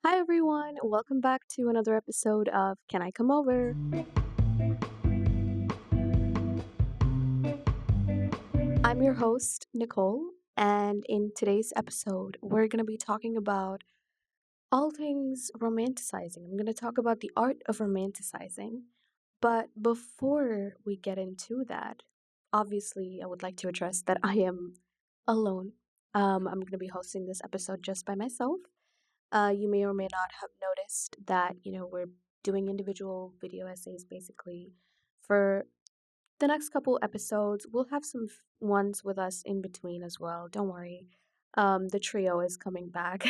Hi everyone, welcome back to another episode of Can I Come Over? I'm your host, Nicole, and in today's episode, we're going to be talking about all things romanticizing. I'm going to talk about the art of romanticizing. But before we get into that, obviously, I would like to address that I am alone. I'm going to be hosting this episode just by myself. You may or may not have noticed that, we're doing individual video essays basically for the next couple episodes. We'll have some ones with us in between as well. Don't worry. The trio is coming back.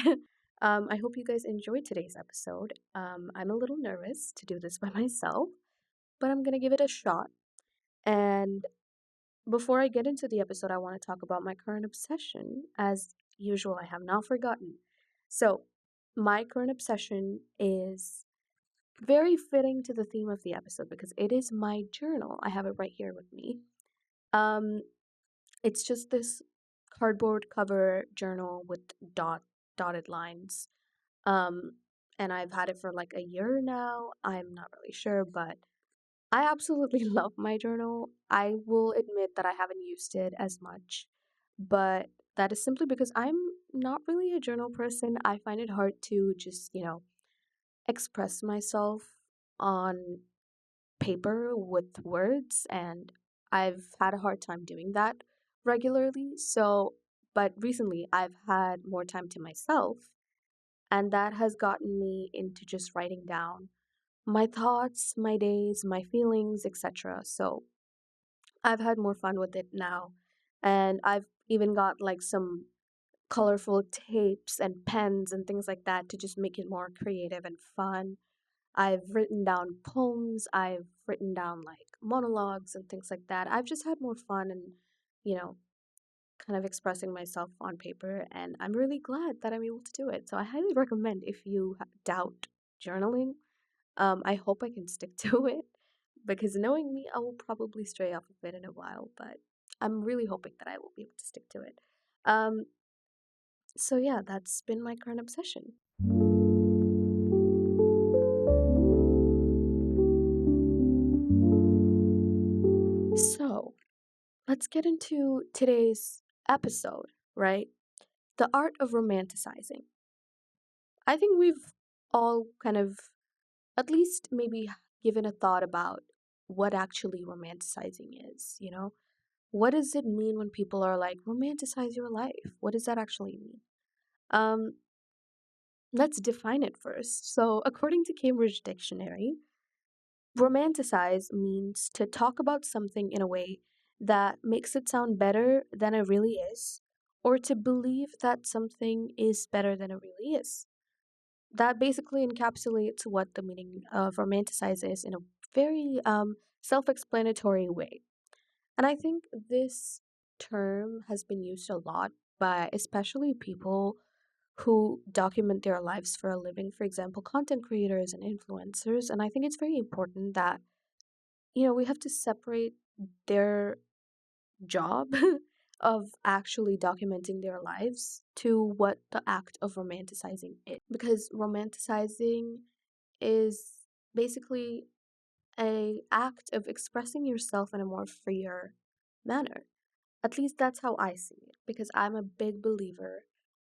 I hope you guys enjoyed today's episode. I'm a little nervous to do this by myself, but I'm going to give it a shot. And before I get into the episode, I want to talk about my current obsession. As usual, I have not forgotten. So, my current obsession is very fitting to the theme of the episode because it is my journal. I have it right here with me. Um, it's just this cardboard cover journal with dotted lines. Um, and I've had it for like a year now. I'm not really sure, but I absolutely love my journal. I will admit that I haven't used it as much, but that is simply because I'm not really a journal person. I find it hard to just, express myself on paper with words, and I've had a hard time doing that regularly. So, but recently I've had more time to myself, and that has gotten me into just writing down my thoughts, my days, my feelings, etc. So, I've had more fun with it now, and I've even got like some colorful tapes and pens and things like that to just make it more creative and fun. I've written down poems, I've written down like monologues and things like that. I've just had more fun and, you know, kind of expressing myself on paper, and I'm really glad that I'm able to do it. So I highly recommend if you doubt journaling. I hope I can stick to it because knowing me, I will probably stray off of it in a while, but I'm really hoping that I will be able to stick to it. Um, so yeah, that's been my current obsession. So let's get into today's episode, right? The art of romanticizing. I think we've all kind of, at least maybe, given a thought about what actually romanticizing is. What does it mean when people are like, romanticize your life? What does that actually mean? Um, let's define it first. So, according to Cambridge Dictionary, romanticize means to talk about something in a way that makes it sound better than it really is, or to believe that something is better than it really is. That basically encapsulates what the meaning of romanticize is in a very self explanatory way. And I think this term has been used a lot by especially people who document their lives for a living, for example, content creators and influencers. And I think it's very important that, we have to separate their job of actually documenting their lives to what the act of romanticizing is. Because romanticizing is basically a act of expressing yourself in a more freer manner. At least that's how I see it, because I'm a big believer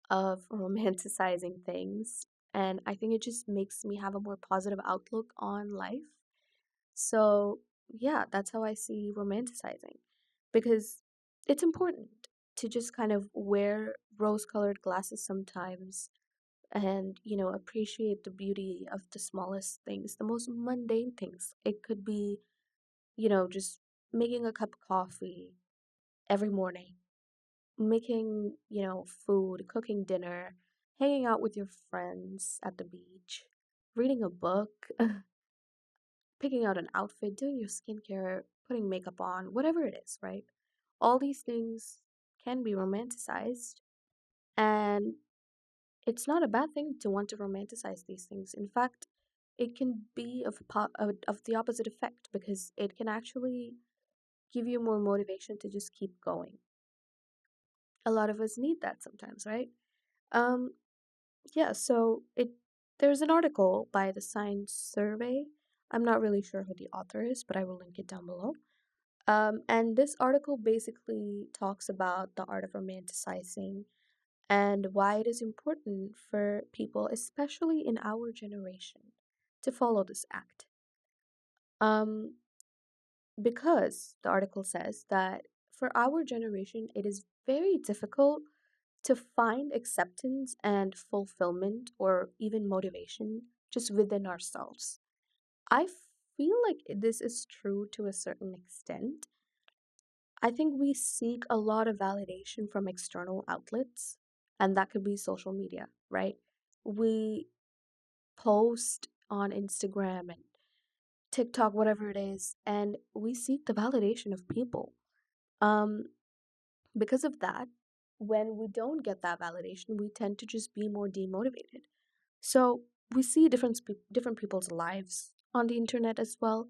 of romanticizing things, and I think it just makes me have a more positive outlook on life. So, yeah, that's how I see romanticizing, because it's important to just kind of wear rose colored glasses sometimes and, appreciate the beauty of the smallest things, the most mundane things. It could be, just making a cup of coffee every morning, making, food, cooking dinner, hanging out with your friends at the beach, reading a book, picking out an outfit, doing your skincare, putting makeup on, whatever it is, right? All these things can be romanticized, and it's not a bad thing to want to romanticize these things. In fact, it can be of the opposite effect because it can actually give you more motivation to just keep going. A lot of us need that sometimes, right? Um, yeah, so it There's an article by the Science Survey. I'm not really sure who the author is, but I will link it down below. And this article basically talks about the art of romanticizing and why it is important for people, especially in our generation, to follow this act. Um, because the article says that for our generation, it is very difficult to find acceptance and fulfillment or even motivation just within ourselves. I feel like this is true to a certain extent. I think we seek a lot of validation from external outlets, and that could be social media, right? We post on Instagram and TikTok, whatever it is, and we seek the validation of people. Um, because of that, when we don't get that validation, we tend to just be more demotivated. So we see different people's lives on the internet as well.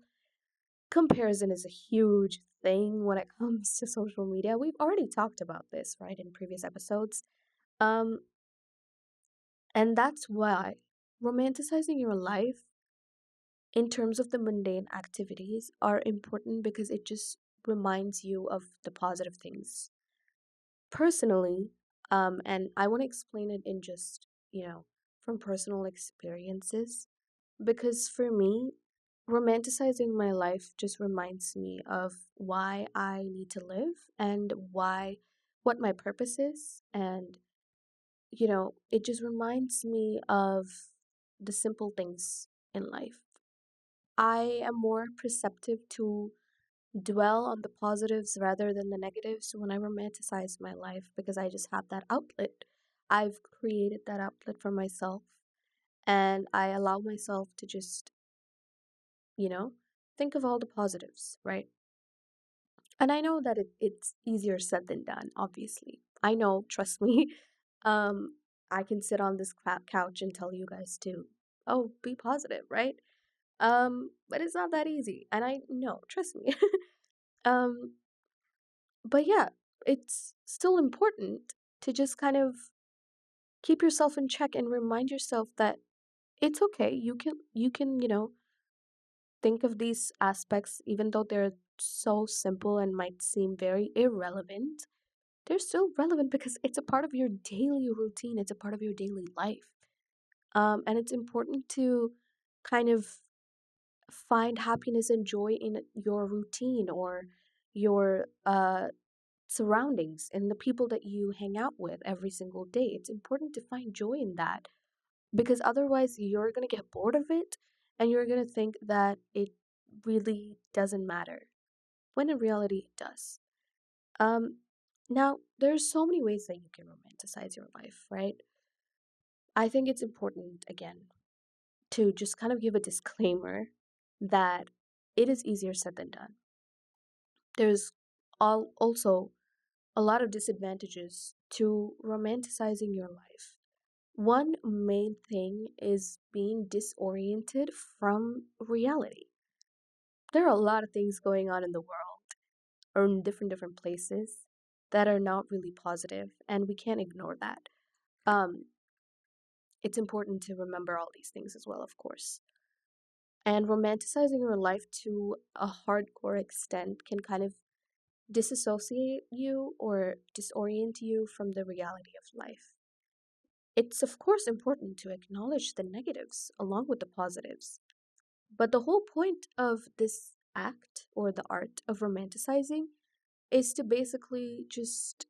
Comparison is a huge thing when it comes to social media. We've already talked about this, right, in previous episodes. Um, and that's why romanticizing your life in terms of the mundane activities are important because it just reminds you of the positive things. Personally, and I want to explain it in just, from personal experiences, because for me, romanticizing my life just reminds me of why I need to live and what my purpose is. And, it just reminds me of the simple things in life. I am more perceptive to dwell on the positives rather than the negatives when I romanticize my life because I just have that outlet. I've created that outlet for myself and I allow myself to just, you know, think of all the positives, right? And I know that it's easier said than done, obviously. I know, trust me. Um, I can sit on this couch and tell you guys to, oh, be positive, right? But it's not that easy. And I know, trust me. um, but yeah, it's still important to just kind of keep yourself in check and remind yourself that it's okay. You can, think of these aspects even though they're so simple and might seem very irrelevant. They're still relevant because it's a part of your daily routine, it's a part of your daily life. And it's important to kind of find happiness and joy in your routine or your surroundings and the people that you hang out with every single day. It's important to find joy in that because otherwise you're going to get bored of it and you're going to think that it really doesn't matter when in reality it does. Um, Now, there's so many ways that you can romanticize your life, right? I think it's important, again, to just kind of give a disclaimer that it is easier said than done. There's also a lot of disadvantages to romanticizing your life. One main thing is being disoriented from reality. There are a lot of things going on in the world or in different places that are not really positive, and we can't ignore that. Um, it's important to remember all these things as well, of course. And romanticizing your life to a hardcore extent can kind of disassociate you or disorient you from the reality of life. It's, of course, important to acknowledge the negatives along with the positives. But the whole point of this act or the art of romanticizing is to basically just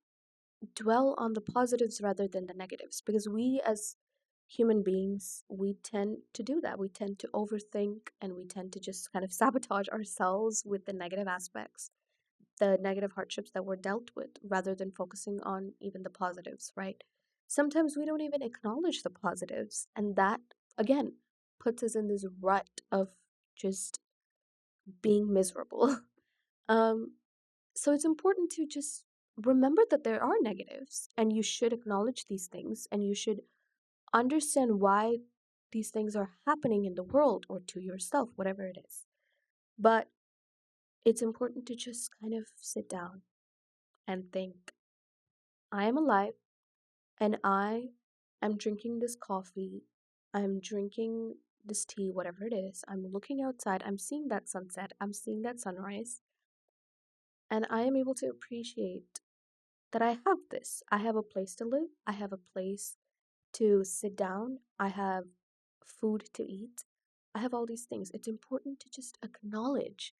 dwell on the positives rather than the negatives because we as human beings we tend to do that. We tend to overthink and we tend to just kind of sabotage ourselves with the negative aspects, the negative hardships that we're dealt with rather than focusing on even the positives, right? Sometimes we don't even acknowledge the positives and that again puts us in this rut of just being miserable. um so it's important to just remember that there are negatives and you should acknowledge these things and you should understand why these things are happening in the world or to yourself, whatever it is. But it's important to just kind of sit down and think, I am alive and I am drinking this coffee I'm drinking this tea, whatever it is. I'm looking outside. I'm seeing that sunset. I'm seeing that sunrise. And I am able to appreciate that I have this. I have a place to live. I have a place to sit down. I have food to eat. I have all these things. It's important to just acknowledge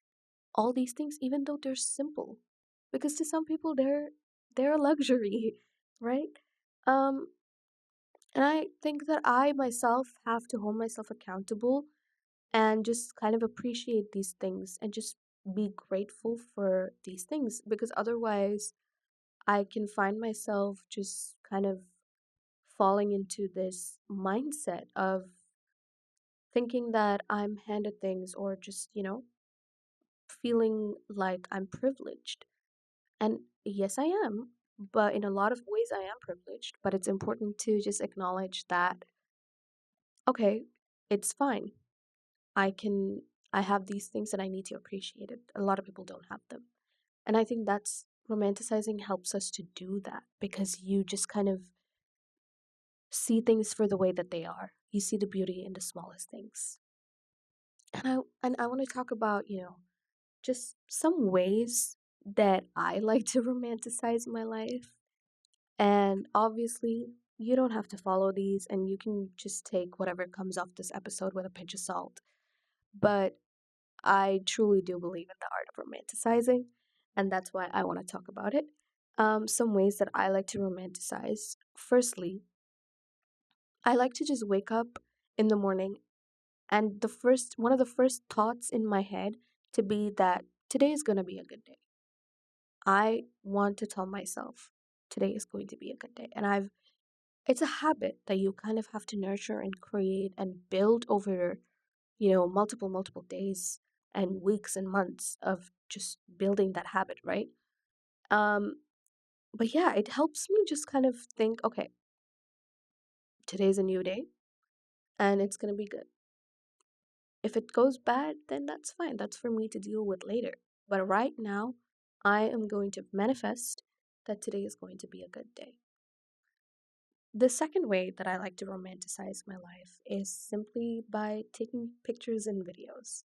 all these things, even though they're simple, because to some people they're a luxury, right? Um, and I think that I myself have to hold myself accountable and just kind of appreciate these things and just be grateful for these things, because otherwise I can find myself just kind of falling into this mindset of thinking that I'm handed things, or just, feeling like I'm privileged. And yes, I am, but in a lot of ways I am privileged. But it's important to just acknowledge that, okay, it's fine. I can, I have these things and I need to appreciate it. A lot of people don't have them. And I think that's romanticizing helps us to do that, because you just kind of see things for the way that they are. You see the beauty in the smallest things. And I want to talk about, just some ways that I like to romanticize my life. And obviously, you don't have to follow these, and you can just take whatever comes off this episode with a pinch of salt. But I truly do believe in the art of romanticizing, and that's why I want to talk about it. Some ways that I like to romanticize. Firstly, I like to just wake up in the morning, and one of the first thoughts in my head to be that today is going to be a good day. I want to tell myself today is going to be a good day. And it's a habit that you kind of have to nurture and create and build over, multiple days and weeks and months of just building that habit, right? Um, but yeah, it helps me just kind of think, okay, today's a new day and it's going to be good. If it goes bad, then that's fine. That's for me to deal with later. But right now, I am going to manifest that today is going to be a good day. The second way that I like to romanticize my life is simply by taking pictures and videos.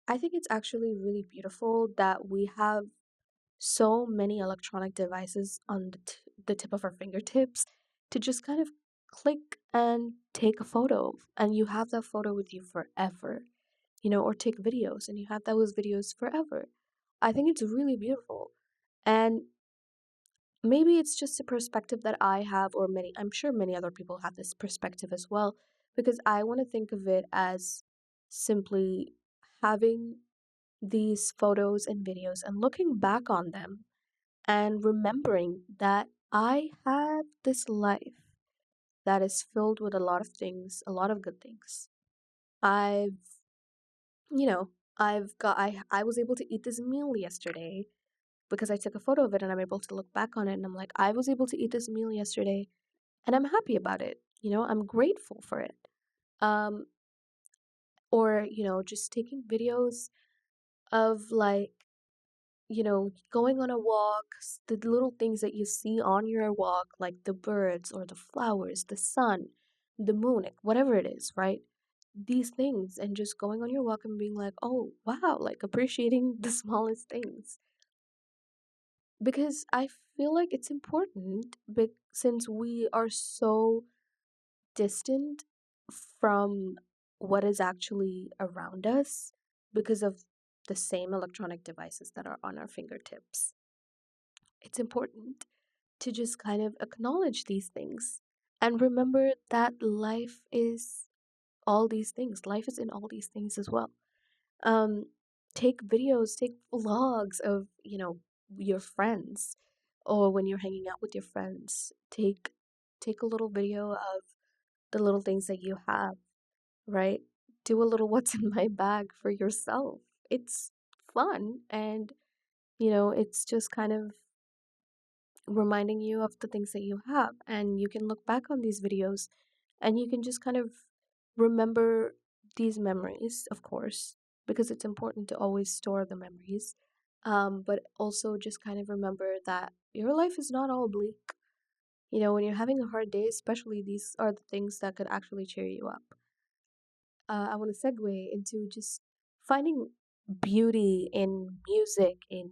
I think it's actually really beautiful that we have so many electronic devices on the tip of our fingertips to just kind of click and take a photo, and you have that photo with you forever, or take videos and you have those videos forever. I think it's really beautiful. And maybe it's just a perspective that I have, or I'm sure many other people have this perspective as well, because I want to think of it as simply having these photos and videos and looking back on them and remembering that I have this life that is filled with a lot of things, a lot of good things. I've, you know, I was able to eat this meal yesterday because I took a photo of it, and I'm able to look back on it and I'm like, I was able to eat this meal yesterday and I'm happy about it. I'm grateful for it. Um, or, just taking videos of, like, going on a walk, the little things that you see on your walk, like the birds or the flowers, the sun, the moon, like, whatever it is, right? These things, and just going on your walk and being like, oh, wow, like appreciating the smallest things. Because I feel like it's important, since we are so distant from what is actually around us because of the same electronic devices that are on our fingertips. It's important to just kind of acknowledge these things and remember that life is all these things. Life is in all these things as well. Um, take videos, take vlogs of, your friends, or when you're hanging out with your friends. Take a little video of the little things that you have, right? Do a little what's in my bag for yourself. It's fun, and it's just kind of reminding you of the things that you have, and you can look back on these videos and you can just kind of remember these memories, of course, because it's important to always store the memories. But also just kind of remember that your life is not all bleak. When you're having a hard day, especially, these are the things that could actually cheer you up. I want to segue into just finding beauty in music, in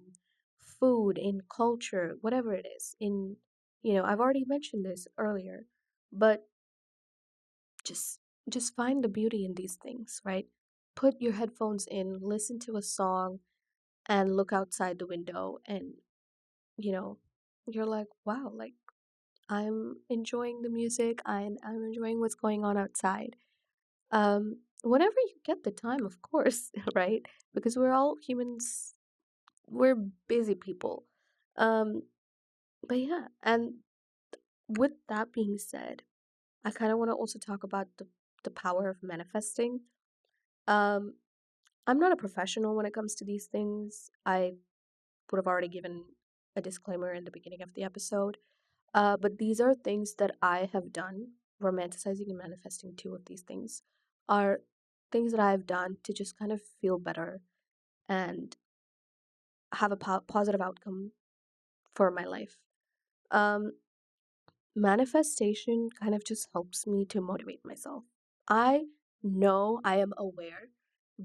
food, in culture, whatever it is. I've already mentioned this earlier, but just just find the beauty in these things, right? Put your headphones in, listen to a song, and look outside the window, and you know, you're like, wow, like I'm enjoying the music, I'm enjoying what's going on outside. Whenever you get the time, of course, right? Because we're all humans, we're busy people. Um, but yeah, and with that being said, I kind of want to also talk about the power of manifesting. Um, I'm not a professional when it comes to these things. I would have already given a disclaimer in the beginning of the episode. But these are things that I have done. Romanticizing and manifesting, two of these things, are things that I've done to just kind of feel better and have a positive outcome for my life. Um, Manifestation kind of just helps me to motivate myself. I know, I am aware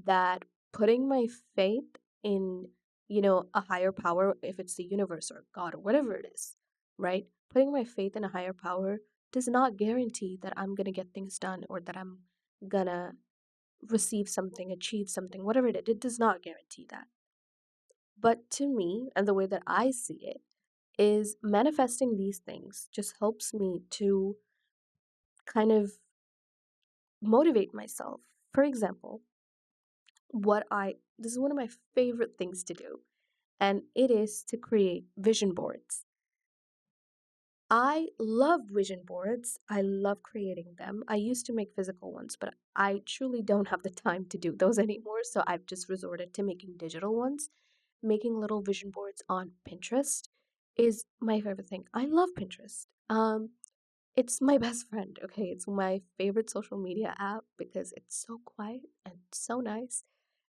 that putting my faith in, a higher power, if it's the universe or God or whatever it is, right? Putting my faith in a higher power does not guarantee that I'm going to get things done or that I'm going to receive something, achieve something, whatever it is. It does not guarantee that. But to me, and the way that I see it, is manifesting these things just helps me to kind of motivate myself. For example, this is one of my favorite things to do, and it is to create vision boards. I love vision boards. I love creating them. I used to make physical ones, but I truly don't have the time to do those anymore, so I've just resorted to making digital ones. Making little vision boards on Pinterest is my favorite thing. I love Pinterest. It's my best friend, okay? It's my favorite social media app because it's so quiet and so nice.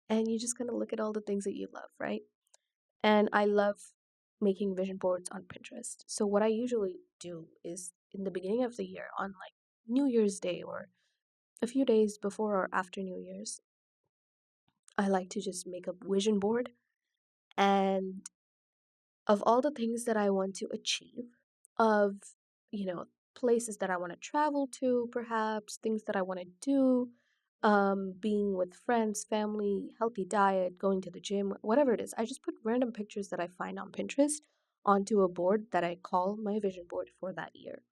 And you just kind of look at all the things that you love, right? And I love making vision boards on Pinterest. So, what I usually do is in the beginning of the year, on like New Year's Day or a few days before or after New Year's, I like to just make a vision board and of all the things that I want to achieve, of, you know, places that I want to travel to, perhaps, things that I want to do, being with friends, family, healthy diet, going to the gym, whatever it is. I just put random pictures that I find on Pinterest onto a board that I call my vision board for that year.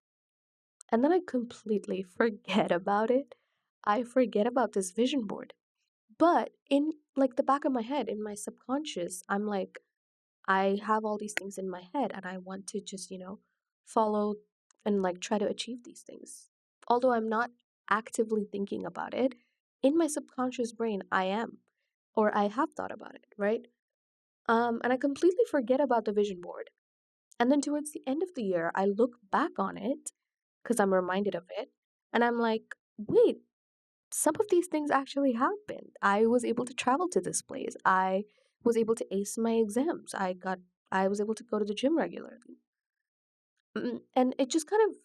And then I completely forget about it. I forget about this vision board. But in like the back of my head, in my subconscious, I'm like, I have all these things in my head and I want to just, follow and like try to achieve these things. Although I'm not actively thinking about it, in my subconscious brain, I am, or I have thought about it, right? And I completely forget about the vision board. And then towards the end of the year, I look back on it because I'm reminded of it. And I'm like, wait, some of these things actually happened. I was able to travel to this place. I was able to ace my exams. I was able to go to the gym regularly. And it just kind of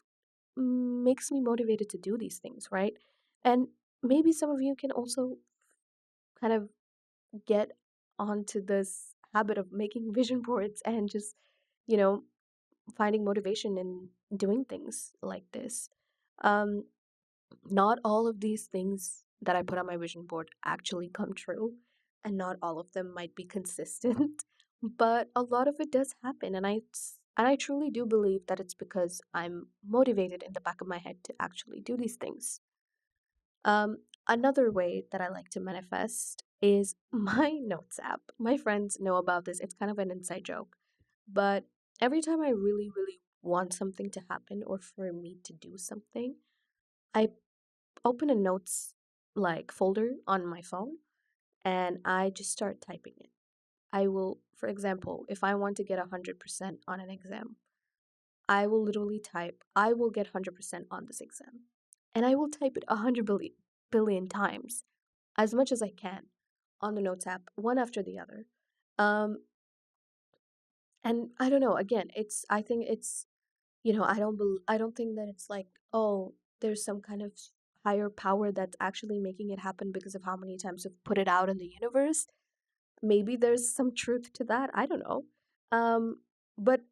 makes me motivated to do these things, right? And maybe some of you can also kind of get onto this habit of making vision boards and just, you know, finding motivation in doing things like this. Um, Not all of these things that I put on my vision board actually come true, and not all of them might be consistent, but a lot of it does happen, and I truly do believe that it's because I'm motivated in the back of my head to actually do these things. Um, Another way that I like to manifest is my notes app. My friends know about this. It's kind of an inside joke, but every time I really, really want something to happen or for me to do something, I open a notes like folder on my phone and I just start typing it. I will, for example, if I want to get 100% on an exam, I will literally type, I will get 100% on this exam. And I will type it 100 billion times, as much as I can, on the notes app, one after the other. Um, and I don't know, again, I think it's I don't think that it's like, oh, there's some kind of higher power that's actually making it happen because of how many times we've put it out in the universe. Maybe there's some truth to that. I don't know. Um, but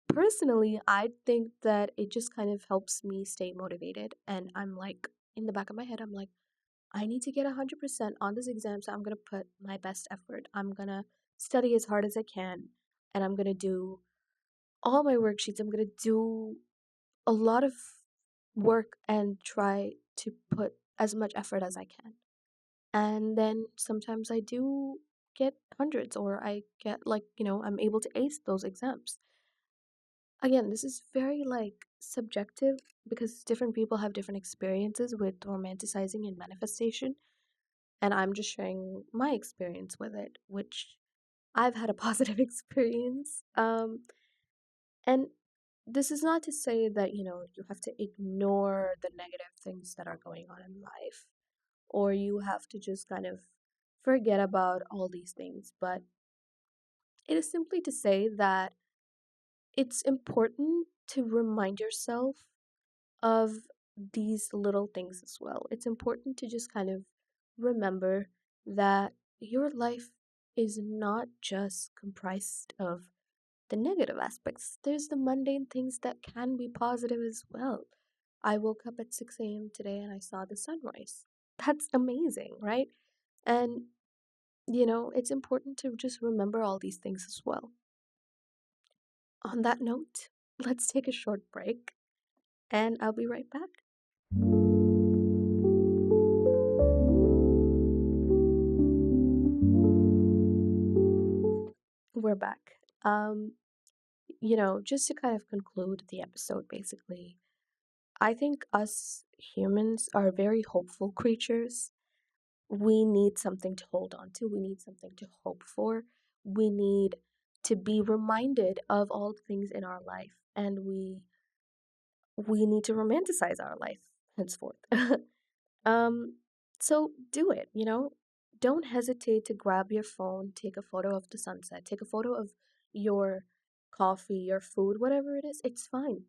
personally, I think that it just kind of helps me stay motivated. And I'm like, in the back of my head, I'm like, I need to get 100% on this exam, so I'm going to put my best effort. I'm going to study as hard as I can, and I'm going to do all my worksheets. I'm going to do a lot of work and try to put as much effort as I can. And then sometimes I do get hundreds, or I get like, I'm able to ace those exams. Again, this is very like subjective because different people have different experiences with romanticizing and manifestation. And I'm just sharing my experience with it, which I've had a positive experience. And this is not to say that, you have to ignore the negative things that are going on in life, or you have to just kind of forget about all these things, but it is simply to say that it's important to remind yourself of these little things as well. It's important to just kind of remember that your life is not just comprised of the negative aspects. There's the mundane things that can be positive as well. I woke up at 6 a.m. today and I saw the sunrise. That's amazing, right? And, it's important to just remember all these things as well. On that note, let's take a short break and I'll be right back. We're back. Just to kind of conclude the episode, basically, I think us humans are very hopeful creatures. We need something to hold on to, we need something to hope for, we need to be reminded of all the things in our life, and we need to romanticize our life henceforth. Um, so do it, Don't hesitate to grab your phone, take a photo of the sunset, take a photo of your coffee, your food, whatever it is, it's fine.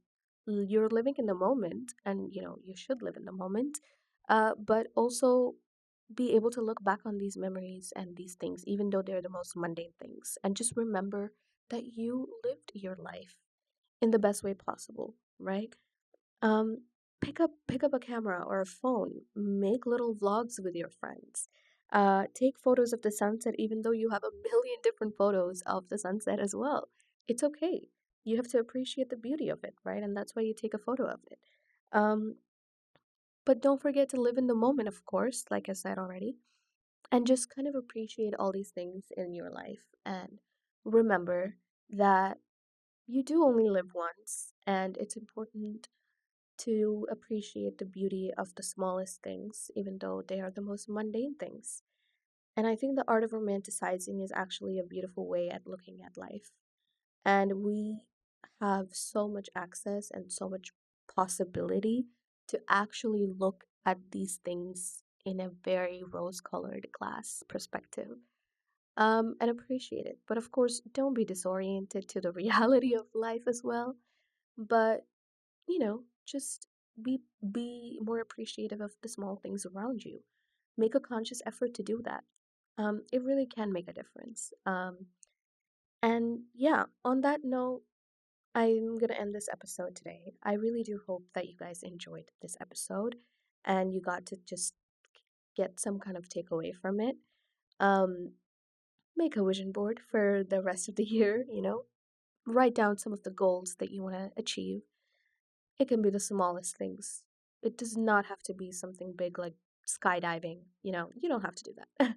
You're living in the moment, and you should live in the moment. But also be able to look back on these memories and these things, even though they're the most mundane things, and just remember that you lived your life in the best way possible, right? Um, pick up a camera or a phone, make little vlogs with your friends. Take photos of the sunset, even though you have a million different photos of the sunset as well. It's okay. You have to appreciate the beauty of it, right? And that's why you take a photo of it. Um, but don't forget to live in the moment, of course, like I said already, and just kind of appreciate all these things in your life. And remember that you do only live once, and it's important to appreciate the beauty of the smallest things, even though they are the most mundane things. And I think the art of romanticizing is actually a beautiful way at looking at life. And we have so much access and so much possibility to actually look at these things in a very rose colored glass perspective, and appreciate it. But of course, don't be disoriented to the reality of life as well. But just be more appreciative of the small things around you. Make a conscious effort to do that. It really can make a difference. And yeah, on that note, I'm gonna end this episode today. I really do hope that you guys enjoyed this episode and you got to just get some kind of takeaway from it. Um, make a vision board for the rest of the year, write down some of the goals that you want to achieve. It can be the smallest things. It does not have to be something big like skydiving. You don't have to do that.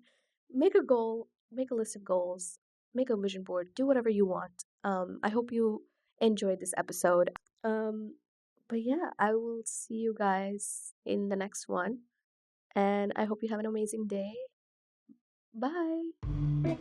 Make a goal, make a list of goals, make a vision board, do whatever you want. I hope you enjoyed this episode. Um, but yeah, I will see you guys in the next one. And I hope you have an amazing day. Bye.